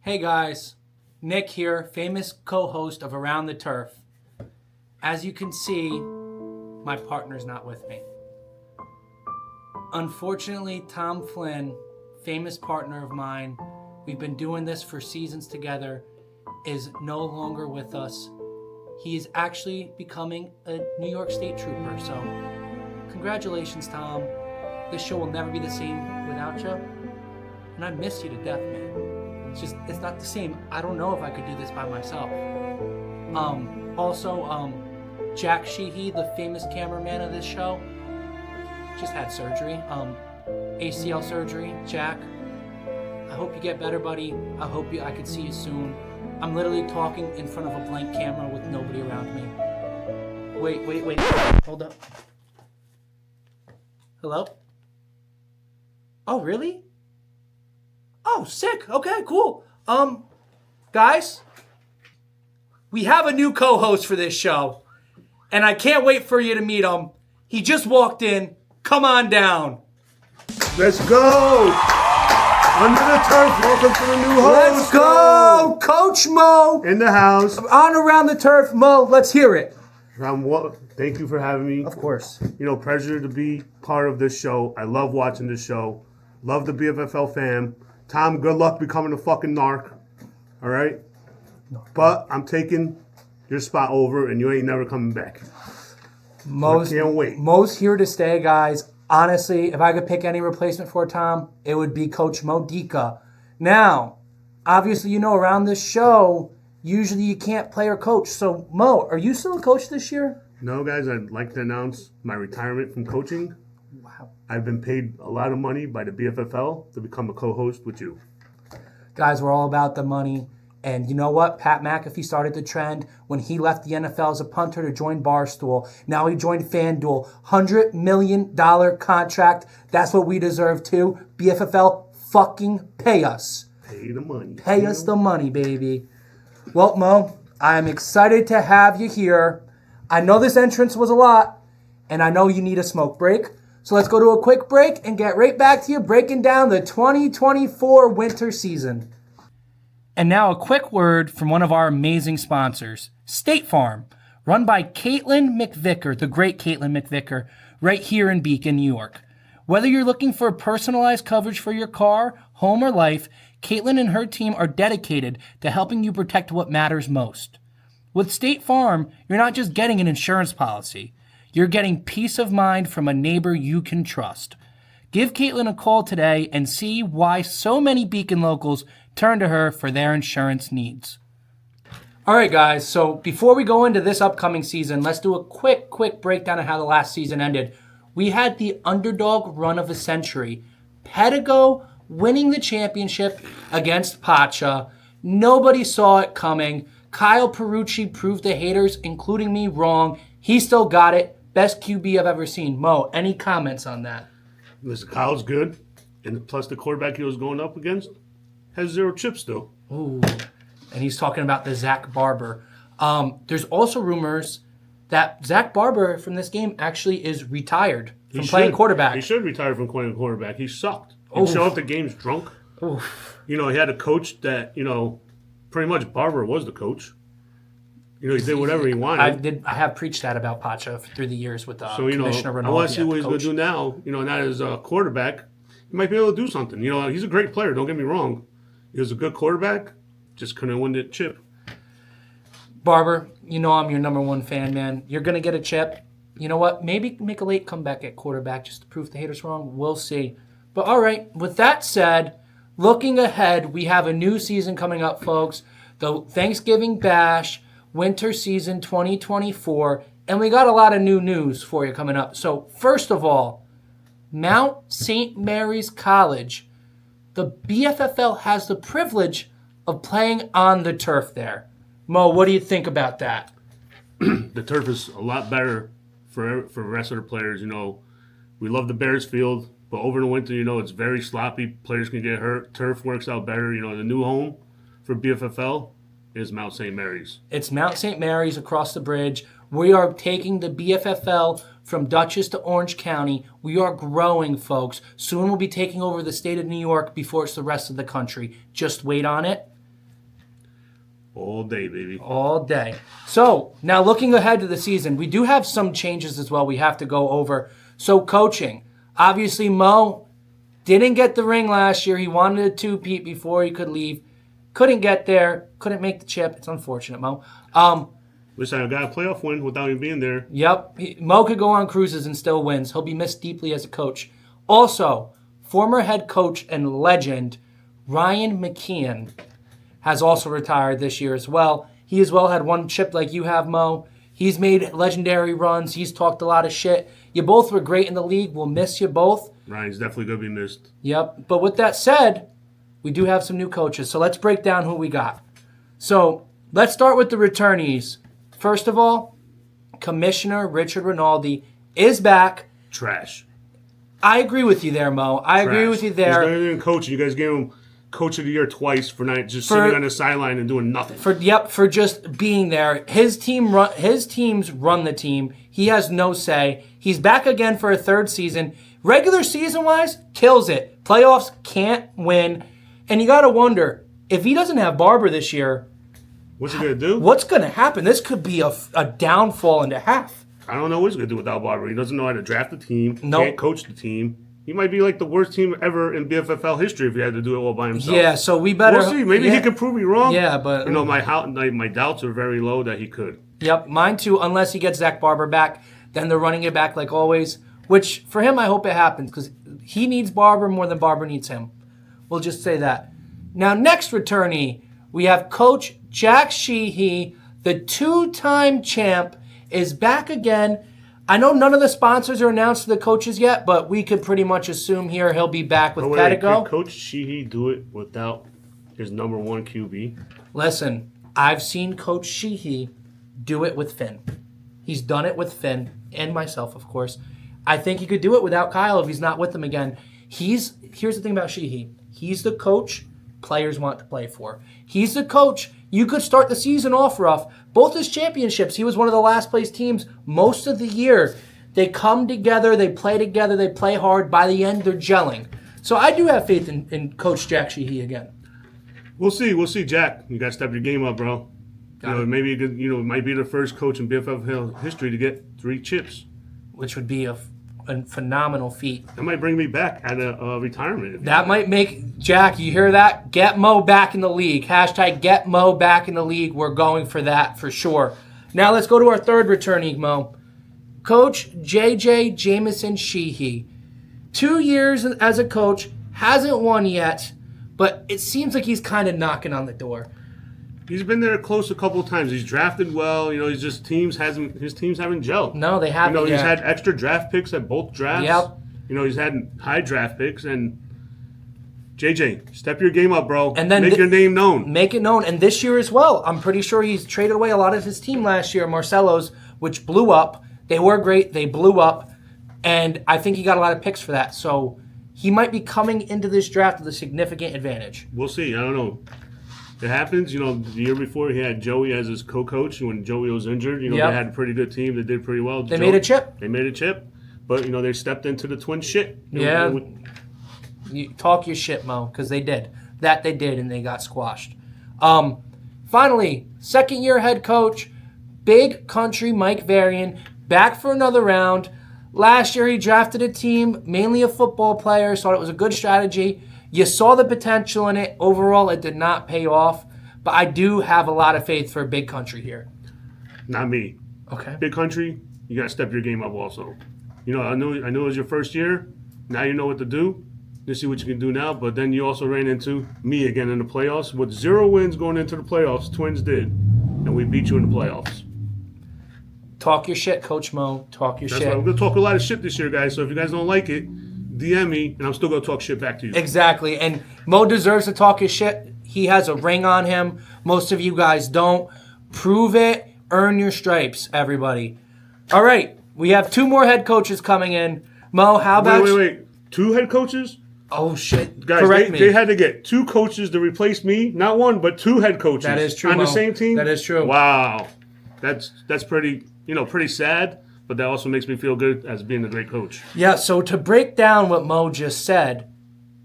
Hey guys, Nick here, famous co-host of Around the Turf. As you can see, my partner's not with me. Unfortunately, Tom Flynn, famous partner of mine, we've been doing this for seasons together, is no longer with us. He is actually becoming a New York State trooper, so congratulations, Tom. This show will never be the same without you, and I miss you to death, man. It's not the same. I don't know if I could do this by myself. Also, Jack Sheehy, the famous cameraman of this show, just had surgery, ACL surgery. Jack, I hope you get better, buddy. I could see you soon. I'm literally talking in front of a blank camera with nobody around me. Wait. Hold up. Hello? Oh, really? Oh, sick. Okay, cool. Guys, we have a new co-host for this show, and I can't wait for you to meet him. He just walked in. Come on down. Let's go. Under the turf. Welcome to the new host. Let's go, Coach Mo. In the house. On Around the Turf, Mo. Let's hear it. Thank you for having me. Of course. Pleasure to be part of this show. I love watching this show. Love the BFFL fam. Tom, good luck becoming a fucking narc. All right? No. But I'm taking your spot over, and you ain't never coming back. I can't wait. Mo's here to stay, guys. Honestly, if I could pick any replacement for Tom, it would be Coach Mo Dika. Now, obviously, around this show, usually you can't play or coach. So, Mo, are you still a coach this year? No, guys, I'd like to announce my retirement from coaching. Wow. I've been paid a lot of money by the BFFL to become a co-host with you. Guys, we're all about the money. And you know what? Pat McAfee started the trend when he left the NFL as a punter to join Barstool. Now he joined FanDuel. $100 million contract. That's what we deserve too. BFFL, fucking pay us. Pay the money. Pay us the money, baby. Well, Mo, I'm excited to have you here. I know this entrance was a lot, and I know you need a smoke break. So let's go to a quick break and get right back to you breaking down the 2024 winter season. And now a quick word from one of our amazing sponsors, State Farm, run by Caitlin McVicker, the great Caitlin McVicker, right here in Beacon, New York. Whether you're looking for personalized coverage for your car, home, or life, Caitlin and her team are dedicated to helping you protect what matters most. With State Farm, you're not just getting an insurance policy. You're getting peace of mind from a neighbor you can trust. Give Caitlin a call today and see why so many Beacon locals turn to her for their insurance needs. All right, guys, so before we go into this upcoming season, let's do a quick breakdown of how the last season ended. We had the underdog run of a century. Pedigo winning the championship against Pacha. Nobody saw it coming. Kyle Perucci proved the haters, including me, wrong. He still got it. Best QB I've ever seen. Mo, any comments on that? Listen, Kyle's good, and plus the quarterback he was going up against has 0 chips still. Ooh, and he's talking about the Zach Barber. There's also rumors that Zach Barber from this game actually is retired from playing quarterback. He should retire from playing quarterback. He sucked. He showed up the games drunk. Oof. He had a coach that, pretty much Barber was the coach. He did whatever he wanted. I have preached that about Pacha through the years with Commissioner Rinaldi. I want to see what he's going to do now. Not as a quarterback. He might be able to do something. He's a great player. Don't get me wrong. He was a good quarterback. Just couldn't win the chip. Barber, I'm your number one fan, man. You're going to get a chip. You know what? Maybe make a late comeback at quarterback just to prove the haters wrong. We'll see. But all right, with that said, looking ahead, we have a new season coming up, folks. The Thanksgiving Bash, winter season 2024. And we got a lot of new news for you coming up. So first of all, Mount St. Mary's College. The BFFL has the privilege of playing on the turf there. Mo, what do you think about that? The turf is a lot better for the rest of the players. We love the Bears field, but over the winter, it's very sloppy. Players can get hurt. Turf works out better. The new home for BFFL is Mount St. Mary's. It's Mount St. Mary's across the bridge. We are taking the BFFL from Dutchess to Orange County. We are growing, folks. Soon we'll be taking over the state of New York before it's the rest of the country. Just wait on it. All day, baby. All day. So, now looking ahead to the season, we do have some changes as well we have to go over. So, coaching. Obviously, Mo didn't get the ring last year. He wanted a two-peat before he could leave. Couldn't get there. Couldn't make the chip. It's unfortunate, Mo. Listen, I got a playoff win without him being there. Yep. Mo could go on cruises and still wins. He'll be missed deeply as a coach. Also, former head coach and legend Ryan McKeon has also retired this year as well. He as well had one chip like you have, Mo. He's made legendary runs. He's talked a lot of shit. You both were great in the league. We'll miss you both. Ryan's definitely going to be missed. Yep. But with that said, we do have some new coaches. So let's break down who we got. So let's start with the returnees. First of all, Commissioner Richard Rinaldi is back. Trash. I agree with you there, Mo. I agree with you there. He's better than coaching. You guys gave him Coach of the Year twice for not just sitting on the sideline and doing nothing. For just being there. His teams run the team. He has no say. He's back again for a third season. Regular season-wise, kills it. Playoffs can't win. And you got to wonder, if he doesn't have Barber this year, what's he going to do? What's going to happen? This could be a downfall into half. I don't know what he's going to do without Barber. He doesn't know how to draft the team. Nope. Can't coach the team. He might be like the worst team ever in BFFL history if he had to do it all by himself. Yeah, so we better... We'll see. Maybe he could prove me wrong. Yeah, but... My doubts are very low that he could. Yep, mine too, unless he gets Zach Barber back. Then they're running it back like always, which for him I hope it happens because he needs Barber more than Barber needs him. We'll just say that. Now, next returnee, we have Coach Jack Sheehy, the two-time champ, is back again. I know none of the sponsors are announced to the coaches yet, but we could pretty much assume here he'll be back with Pedigo. Could Coach Sheehy do it without his number one QB? Listen, I've seen Coach Sheehy do it with Finn. He's done it with Finn and myself, of course. I think he could do it without Kyle if he's not with them again. Here's the thing about Sheehy. He's the coach players want to play for. He's the coach. You could start the season off rough. Both his championships, he was one of the last place teams most of the year. They come together, they play hard. By the end, they're gelling. So I do have faith in Coach Jack Sheehy again. We'll see, Jack. You got to step your game up, bro. Maybe you might be the first coach in BFF history to get 3 chips, which would be a phenomenal feat. That might bring me back at a retirement. That might make Jack. You hear that? Get Mo back in the league. # get Mo back in the league. We're going for that for sure. Now let's go to our third returnee, Mo. Coach J.J. Jamison Sheehy. 2 years as a coach, hasn't won yet, but it seems like he's kind of knocking on the door. He's been there close a couple of times. He's drafted well. He's just his teams haven't gelled. No, they haven't. He's had extra draft picks at both drafts. Yep. He's had high draft picks. And JJ, step your game up, bro. And then make your name known. Make it known. And this year as well, I'm pretty sure he's traded away a lot of his team last year, Marcelo's, which blew up. They were great. They blew up. And I think he got a lot of picks for that. So he might be coming into this draft with a significant advantage. We'll see. I don't know. It happens. The year before he had Joey as his co-coach. When Joey was injured, they had a pretty good team. They did pretty well. They made a chip. But, they stepped into the twin shit. Yeah. You talk your shit, Mo, because they did. That they did, and they got squashed. Finally, second-year head coach, Big Country Mike Varian, back for another round. Last year, he drafted a team, mainly of football players, thought it was a good strategy. You saw the potential in it. Overall, it did not pay off. But I do have a lot of faith for Big Country here. Not me. Okay. Big Country, you got to step your game up also. I know it was your first year. Now you know what to do. You see what you can do now. But then you also ran into me again in the playoffs. With 0 wins going into the playoffs, Twins did. And we beat you in the playoffs. Talk your shit, Coach Mo. Talk your shit. That's right. We're going to talk a lot of shit this year, guys. So if you guys don't like it, DM me, and I'm still going to talk shit back to you. Exactly. And Mo deserves to talk his shit. He has a ring on him. Most of you guys don't. Prove it. Earn your stripes, everybody. All right. We have 2 more head coaches coming in. Mo, how about... Wait. 2 head coaches? Oh, shit. Guys, Correct me. They had to get 2 coaches to replace me. Not 1, but 2 head coaches. That is true, on Mo. the same team? That is true. Wow. That's pretty, pretty sad. But that also makes me feel good as being a great coach. Yeah, so to break down what Mo just said,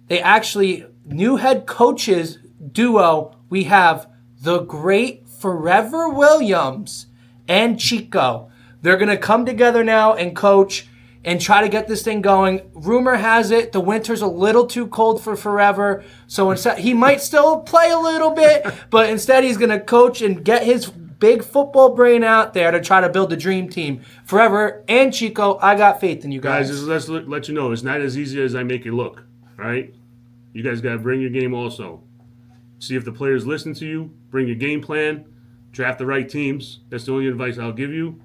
they actually, new head coaches duo, we have the great Forever Williams and Chico. They're going to come together now and coach and try to get this thing going. Rumor has it the winter's a little too cold for Forever, so instead he might still play a little bit, but instead he's going to coach and get his big football brain out there to try to build the dream team. Forever and Chico, I got faith in you guys. Guys, let's let you know, it's not as easy as I make it look, all right? You guys got to bring your game also. See if the players listen to you, bring your game plan, draft the right teams. That's the only advice I'll give you.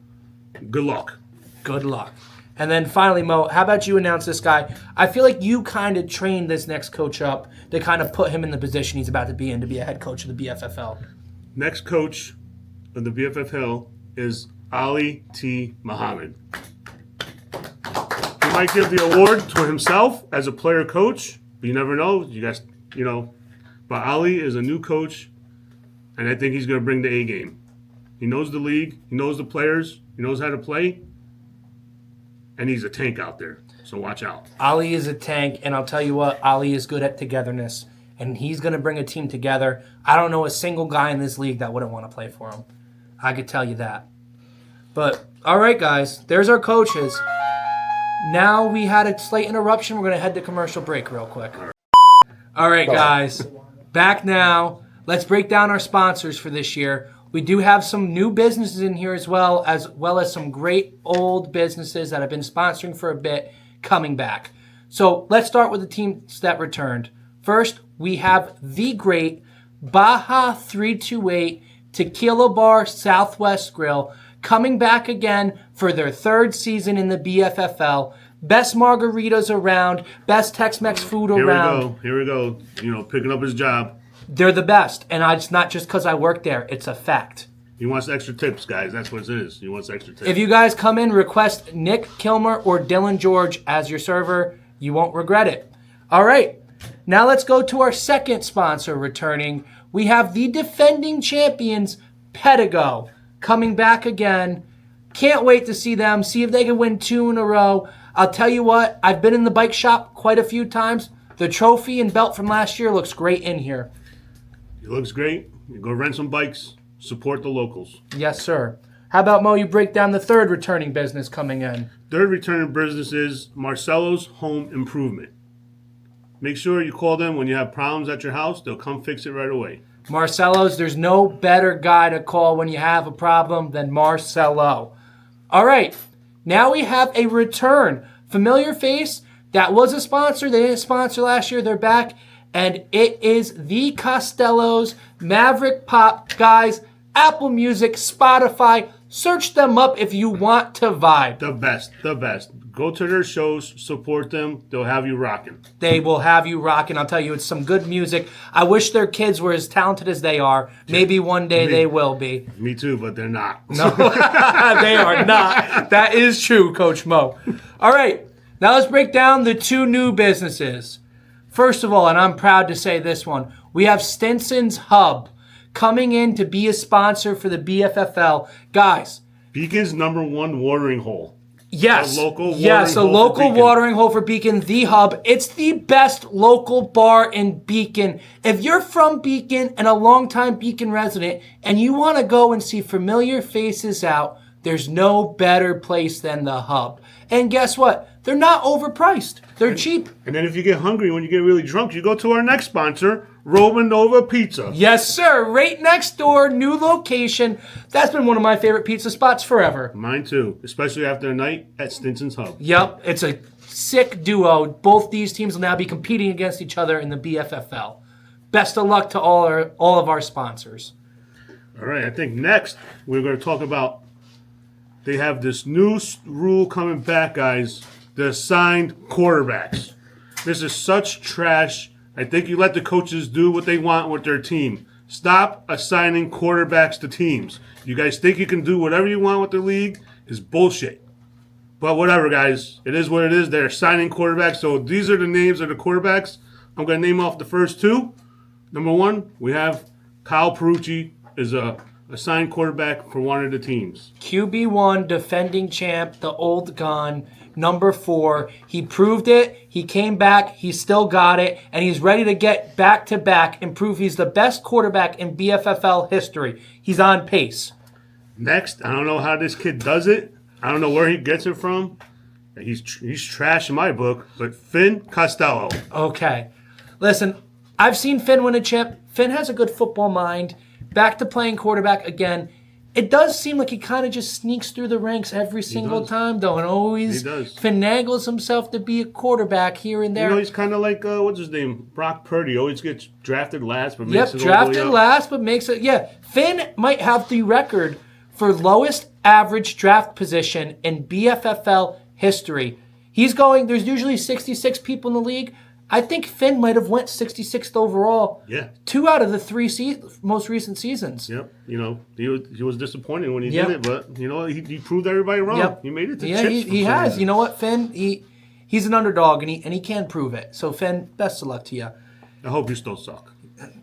Good luck. Good luck. And then finally, Mo, how about you announce this guy? I feel like you kind of trained this next coach up to kind of put him in the position he's about to be in to be a head coach of the BFFL. Next coach of the BFFL is Ali T. Muhammad. He might give the award to himself as a player coach, but you never know. You guys, But Ali is a new coach, and I think he's going to bring the A game. He knows the league. He knows the players. He knows how to play. And he's a tank out there, so watch out. Ali is a tank, and I'll tell you what, Ali is good at togetherness, and he's going to bring a team together. I don't know a single guy in this league that wouldn't want to play for him. I could tell you that. But, all right, guys, there's our coaches. Now we had a slight interruption. We're going to head to commercial break real quick. All right, guys, back now. Let's break down our sponsors for this year. We do have some new businesses in here as well as some great old businesses that have been sponsoring for a bit coming back. So let's start with the teams that returned. First, we have the great Baja 328 Tequila Bar Southwest Grill coming back again for their third season in the BFFL. Best margaritas around, best Tex-Mex food around. Here we go. Picking up his job. They're the best, and it's not just because I work there. It's a fact. He wants extra tips, guys. That's what it is. He wants extra tips. If you guys come in, request Nick Kilmer or Dylan George as your server. You won't regret it. All right, now let's go to our second sponsor returning. We have the defending champions, Pedigo, coming back again. Can't wait to see them, see if they can win 2 in a row. I'll tell you what, I've been in the bike shop quite a few times. The trophy and belt from last year looks great in here. It looks great. You go rent some bikes, support the locals. Yes, sir. How about, Mo, you break down the third returning business coming in? Third returning business is Marcelo's Home Improvement. Make sure you call them when you have problems at your house. They'll come fix it right away. Marcelo's, there's no better guy to call when you have a problem than Marcelo. All right, now we have a return. Familiar face that was a sponsor. They didn't sponsor last year. They're back. And it is the Costellos, Maverick Pop. Guys, Apple Music, Spotify. Search them up if you want to vibe. The best. Go to their shows, support them. They'll have you rocking. They will have you rocking. I'll tell you, it's some good music. I wish their kids were as talented as they are. Maybe one day they will be. Me too, but they're not. No, they are not. That is true, Coach Mo. All right, now let's break down the 2 new businesses. First of all, and I'm proud to say this one, we have Stinson's Hub coming in to be a sponsor for the BFFL. Guys. Beacon's #1 watering hole. Yes. A local watering hole for Beacon, the Hub. It's the best local bar in Beacon. If you're from Beacon and a longtime Beacon resident and you want to go and see familiar faces out, there's no better place than the Hub. And guess what? They're not overpriced. They're cheap. And then if you get hungry, when you get really drunk, you go to our next sponsor, Roma Nova Pizza. Yes, sir. Right next door, new location. That's been one of my favorite pizza spots forever. Mine too, especially after a night at Stinson's Hub. Yep, it's a sick duo. Both these teams will now be competing against each other in the BFFL. Best of luck to all of our sponsors. All right, I think next we're going to talk about, they have this new rule coming back, guys. The assigned quarterbacks. This is such trash. I think you let the coaches do what they want with their team. Stop assigning quarterbacks to teams. You guys think you can do whatever you want with the league is bullshit. But whatever, guys. It is what it is. They're assigning quarterbacks. So these are the names of the quarterbacks. I'm going to name off the first 2. Number 1, we have Kyle Perucci is a assigned quarterback for one of the teams. QB1, defending champ, the old gun, number 4. He proved it. He came back. He still got it. And he's ready to get back-to-back and prove he's the best quarterback in BFFL history. He's on pace. Next, I don't know how this kid does it. I don't know where he gets it from. He's trash in my book, but Finn Costello. Okay. Listen, I've seen Finn win a chip. Finn has a good football mind. Back to playing quarterback again. It does seem like he kind of just sneaks through the ranks every single time, though, and always finagles himself to be a quarterback here and there. You know, he's kind of like, what's his name? Brock Purdy. Always gets drafted last, but makes it all drafted the way up. last, but makes it, yeah. Finn might have the record for lowest average draft position in BFFL history. He's going, there's usually 66 people in the league. I think Finn might have went 66th overall. Yeah. 2 out of the 3 most recent seasons. Yep. You know, he was disappointed when he did it, but, you know, he proved everybody wrong. Yep. He made it to chips. He has. You know what, Finn? He's an underdog, and he can prove it. So, Finn, best of luck to you. I hope you still suck.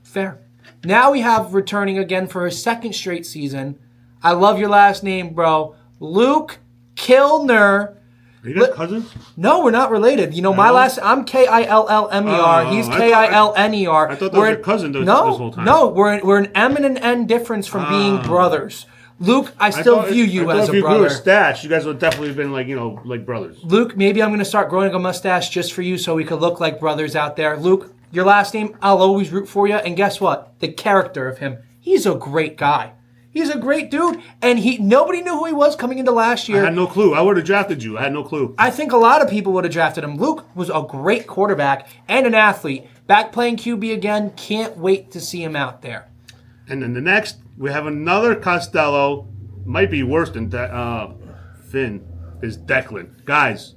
Fair. Now we have returning again for his 2nd straight season. I love your last name, bro. Luke Kilner. Are you guys cousins? No, we're not related. You know, I'm Killmer. He's Kilner. I thought that was your cousin this whole time. No, we're an M and an N difference from being brothers. Luke, I still view you as a brother. If you grew a stash, you guys would definitely have been like brothers. Luke, maybe I'm going to start growing a mustache just for you so we could look like brothers out there. Luke, your last name, I'll always root for you. And guess what? The character of him, he's a great guy. He's a great dude, and nobody knew who he was coming into last year. I had no clue. I would have drafted you. I had no clue. I think a lot of people would have drafted him. Luke was a great quarterback and an athlete. Back playing QB again. Can't wait to see him out there. And then the next, we have another Costello. Might be worse than Finn, is Declan. Guys,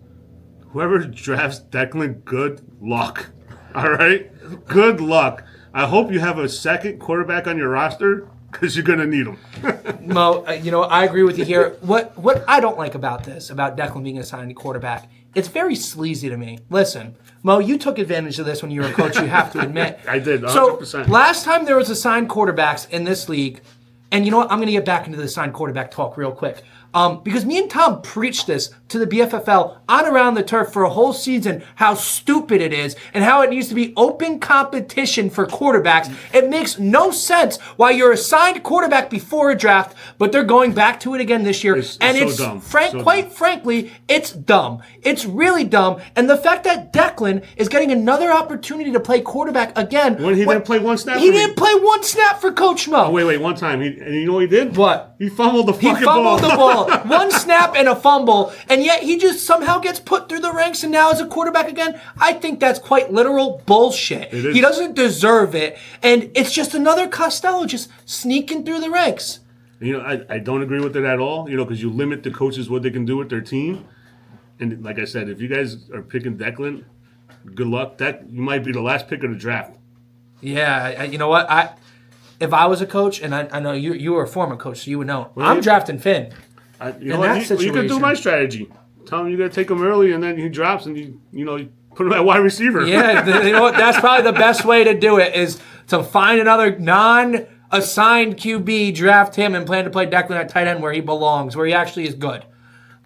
whoever drafts Declan, good luck. All right? Good luck. I hope you have a second quarterback on your roster, because you're going to need them. Mo, I agree with you here. What I don't like about Declan being assigned quarterback, it's very sleazy to me. Listen, Mo, you took advantage of this when you were a coach, you have to admit. I did, 100%. So, last time there was assigned quarterbacks in this league, and you know what? I'm going to get back into the assigned quarterback talk real quick. Because me and Tom preached this to the BFFL on Around the Turf for a whole season, how stupid it is and how it needs to be open competition for quarterbacks. It makes no sense why you're assigned quarterback before a draft, but they're going back to it again this year. It's so dumb. Quite frankly, it's dumb. It's really dumb. And the fact that Declan is getting another opportunity to play quarterback again. When he didn't play one snap He didn't play one snap for Coach Mo. Oh, wait, one time. And you know what he did? What? He fumbled the fucking ball. He fumbled the ball. One snap and a fumble, and yet he just somehow gets put through the ranks and now is a quarterback again. I think that's quite literal bullshit. He doesn't deserve it, and it's just another Costello just sneaking through the ranks. You know, I don't agree with it at all, because you limit the coaches what they can do with their team. And like I said, if you guys are picking Declan, good luck. You might be the last pick of the draft. Yeah, you know what? If I was a coach, and I know you were a former coach, so you would know, I'm drafting Finn. You could do my strategy. Tell him you got to take him early, and then he drops, and you put him at wide receiver. Yeah, you know what? That's probably the best way to do it is to find another non-assigned QB, draft him, and plan to play Declan at tight end where he belongs, where he actually is good.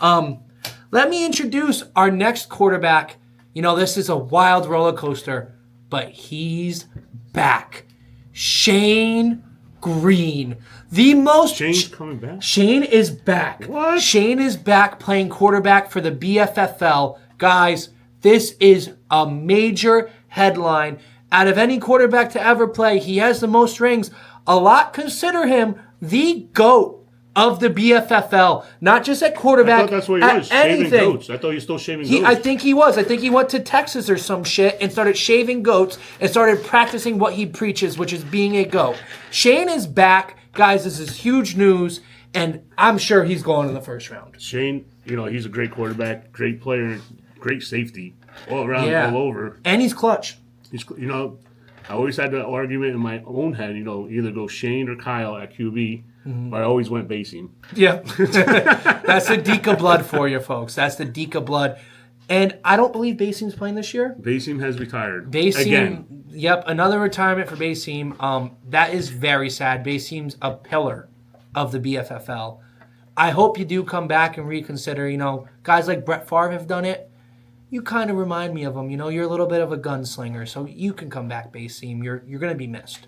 Let me introduce our next quarterback. This is a wild roller coaster, but he's back. Shane Green. Shane's coming back? Shane is back. What? Shane is back playing quarterback for the BFFL. Guys, this is a major headline. Out of any quarterback to ever play, he has the most rings. A lot consider him the GOAT of the BFFL. Not just at quarterback, I thought that's what he was, anything. Shaving goats. I thought he was still shaving goats. I think he was. I think he went to Texas or some shit and started shaving goats and started practicing what he preaches, which is being a goat. Shane is back. Guys, this is huge news, and I'm sure he's going in the first round. Shane, he's a great quarterback, great player, great safety, all around, all over. And he's clutch. I always had the argument in my own head, either go Shane or Kyle at QB, but I always went Basim. Yeah. That's the Dika blood for you, folks. That's the Dika blood. And I don't believe Basim's playing this year. Basim has retired. Again. Yep, another retirement for Basim. That is very sad. Basim's a pillar of the BFFL. I hope you do come back and reconsider. You know, guys like Brett Favre have done it. You kind of remind me of him. You know, you're a little bit of a gunslinger, so you can come back, Basim. You're going to be missed.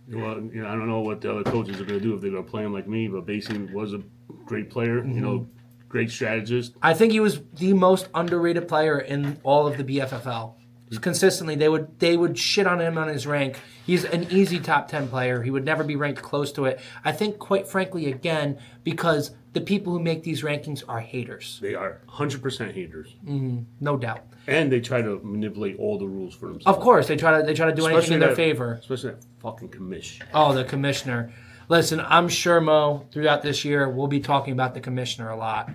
Well, you know, I don't know what the other coaches are going to do if they're going to play him like me, but Basin was a great player, you know, great strategist. I think he was the most underrated player in all of the BFFL. Consistently, they would shit on him on his rank. He's an easy top 10 player. He would never be ranked close to it. I think, quite frankly, again, because the people who make these rankings are haters. They are 100% haters. No doubt. And they try to manipulate all the rules for themselves. Of course, they try to do anything in their favor. Especially that fucking commish. Oh, the commissioner. Listen, I'm sure, Mo, throughout this year, we'll be talking about the commissioner a lot.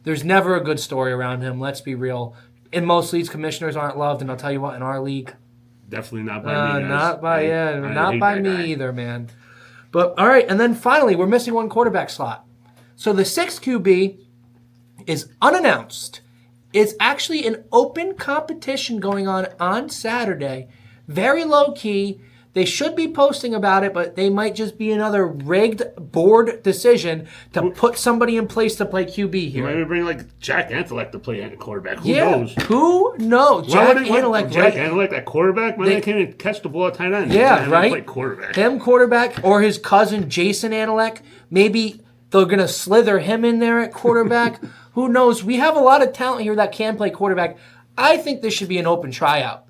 There's never a good story around him. Let's be real. In most leagues, commissioners aren't loved, and I'll tell you what, in our league, definitely not by me. Not by me either, man. But all right, and then finally, we're missing one quarterback slot. So the 6th QB is unannounced. It's actually an open competition going on Saturday. Very low key. They should be posting about it, but they might just be another rigged board decision to put somebody in place to play QB here. Maybe bring like Jack Antelek to play quarterback. Who knows? Who knows? Jack Antelek, that quarterback, man, they can't even catch the ball at tight end. Yeah, right. Play quarterback. Him quarterback or his cousin Jason Antelek. Maybe they're gonna slither him in there at quarterback. Who knows? We have a lot of talent here that can play quarterback. I think this should be an open tryout.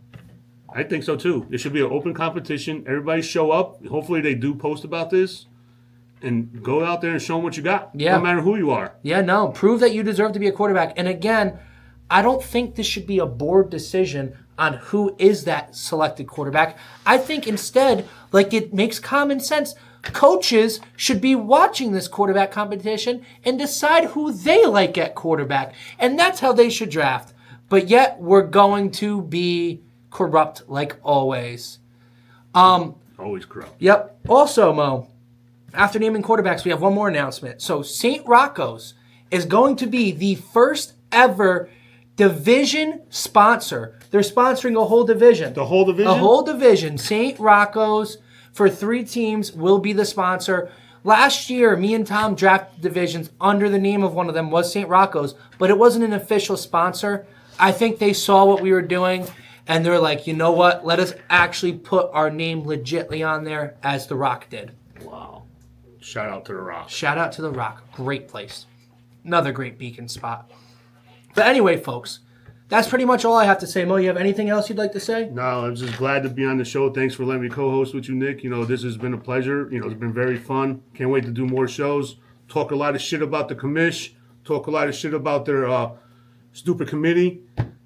I think so too. There should be an open competition. Everybody show up. Hopefully they do post about this and go out there and show them what you got. Yeah. No matter who you are. Yeah, no. Prove that you deserve to be a quarterback. And again, I don't think this should be a board decision on who is that selected quarterback. I think instead, like it makes common sense, coaches should be watching this quarterback competition and decide who they like at quarterback. And that's how they should draft. But yet we're going to be corrupt like always. Always corrupt. Yep. Also, Mo, after naming quarterbacks, we have one more announcement. So St. Rocco's is going to be the first ever division sponsor. They're sponsoring a whole division. The whole division? A whole division. St. Rocco's for 3 teams will be the sponsor. Last year, me and Tom drafted divisions under the name of one of them was St. Rocco's, but it wasn't an official sponsor. I think they saw what we were doing. And they're like, you know what? Let us actually put our name legitly on there as The Rock did. Wow. Shout out to The Rock. Shout out to The Rock. Great place. Another great beacon spot. But anyway, folks, that's pretty much all I have to say. Mo, you have anything else you'd like to say? No, I'm just glad to be on the show. Thanks for letting me co-host with you, Nick. You know, this has been a pleasure. You know, it's been very fun. Can't wait to do more shows. Talk a lot of shit about the commish. Talk a lot of shit about their stupid committee.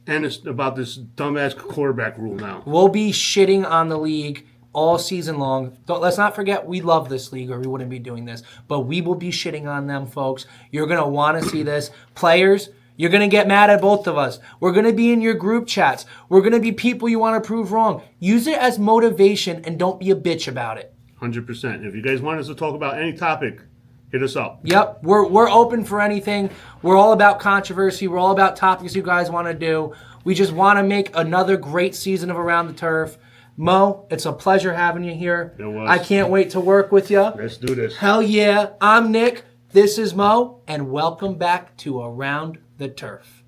And it's about this dumbass quarterback rule now. We'll be shitting on the league all season long. Let's not forget we love this league or we wouldn't be doing this. But we will be shitting on them, folks. You're going to want to see this. Players, you're going to get mad at both of us. We're going to be in your group chats. We're going to be people you want to prove wrong. Use it as motivation and don't be a bitch about it. 100%. If you guys want us to talk about any topic, hit us up. Yep, we're open for anything. We're all about controversy. We're all about topics you guys want to do. We just want to make another great season of Around the Turf. Mo, it's a pleasure having you here. It was. I can't wait to work with you. Let's do this. Hell yeah. I'm Nick. This is Mo, and welcome back to Around the Turf.